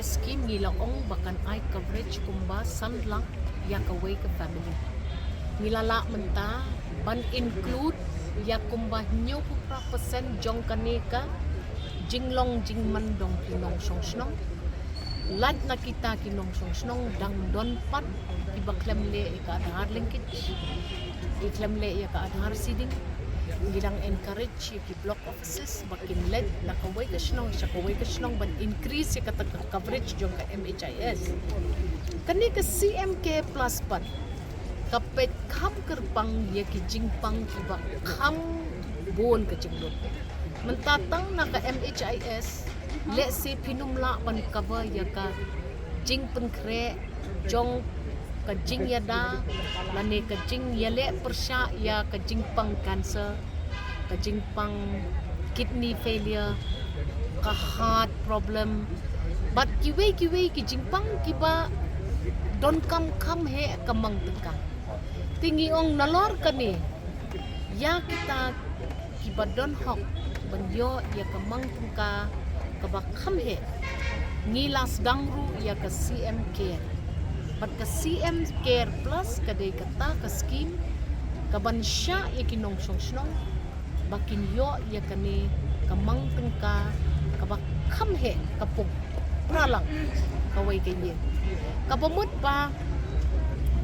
MHIS scheme ngilaong bakan ay coverage kumba sanlang ya kaway ka family. Ngilala menta ban include ya kumba nyo pupra persen jong kaneka jinglong jingmandong kinong songsnong. Lat na kita kinong songsnong dang don pat ibaklemle ika adhar linkage. Iklemle ika adhar siding. Gilang encourage ki block offices bakin led na kaway ka sinong ban increase ka coverage jong ka MHIS kani ka CMK plus pat kapet kam kerpang ya ki jingpang kiba kam bon ka jinglot mentatang na ka MHIS let's say pinumla ban cover ya ka jing pengkre jong ka jing yada lane ka jing yale persya ya ka jingpang cancer ka jingpang kidney failure ka heart problem but kiwe ki jingpang kiba don kam he kamang tengka tingi ong nalor kani ya kita kiba don hok banyo ya kamang tengka kaba kam he ngilas dangru ya ka CM care but ka CM care plus kadai kata ka scheme kaban sya ya kinong songsnong bakin yo ya kani kamang tengka kabak kamhe kapog pralang kaway kanye kapamut pa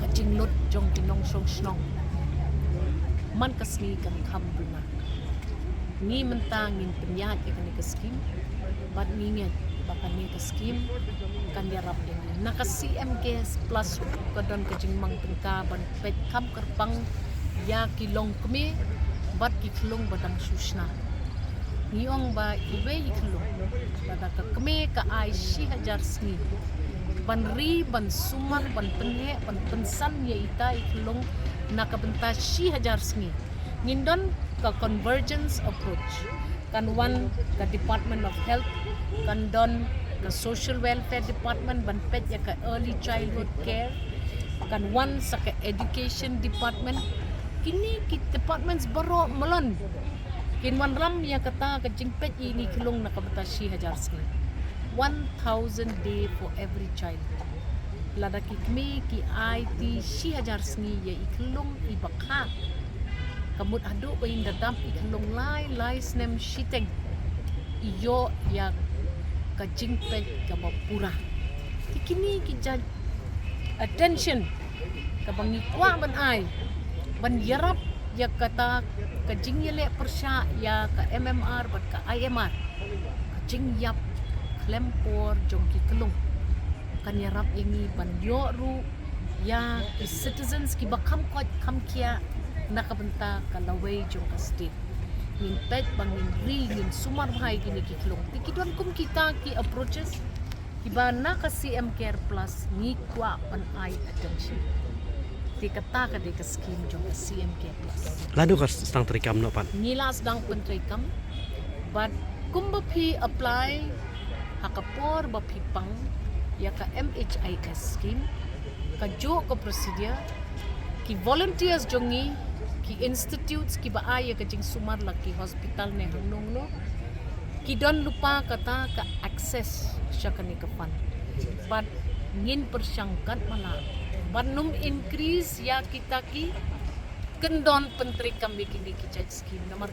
kajinglot jong kinong songsnong man kasni kan kambuna ni mentangin penyat ya kani ka scheme bat ninget bakani ka scheme kan yarap ini naka CMK plus kadon kajingmang tengka ban pet kam kerpang ya kilong kami bat iklong badang susna ngiyong ba iwe iklong bada ka keme ka ay 1000 sni ban ri ban sumar ban penhe ban pensan ya ita iklong nakabenta 1000 sni ngindon ka convergence approach kan one ka Department of Health kan don ka Social Welfare Department ban pet ya ka Early Childhood Care kan one sa ka Education Department kini ki departments baro malon kinwan ram ya kata ka jingpet ini kilong nakabata 1000 sni 1000 day for every child lada ki kmi ki IT 1000 sni ya iklong ibakha kamut adu bain dadam iklong lai snem shiteng iyo ya ka jingpet ka mapura kini ki attention ka bangikwa ban ai ban yarap ya kata ka jingyele persya ya ka MMR bat ka IMR ka jingyap klempor jongki kelung kan yarap ini ban yoru ya ki citizens ki bakam kot kam kia nakabenta ka laway jong ka state min pet bangin ri min sumar bhai gini ki kelung tikidon kum kita ki approaches kiba na ka CM Care Plus ni kwa pan ai attention kata ka di ka scheme jong ka CMK plus ladu ka stang trikam no pan nilas dang pentrikam but kumba pi apply hakapor ba pi pang ya ka MHIS scheme ka jo ka procedure ki volunteers jongi ki institutes ki ba ay ka jing sumar la ki hospital ne hanong no ki don lupa kata ka access siya ka ni ka fund but ngin persyangkat mala banum increase ya kita ki kendon pentri kami kini ki scheme nomor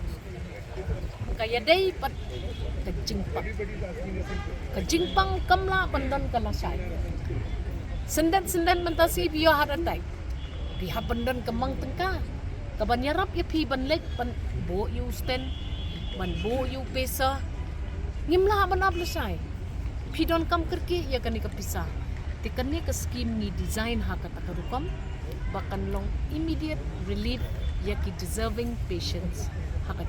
kaya day pat kajingpang kamla bandon kalasay sendan mentasi biyo haraday biha bandon kamang tengka kabanyarap ya pi banlek ban bo yu sten ban bo yu pesa ngimla ban ablasay pidon kam kerki ya kani kapisa tikani ka scheme ni design ha kata karupam bakan long immediate relief ya ki deserving patients ha ka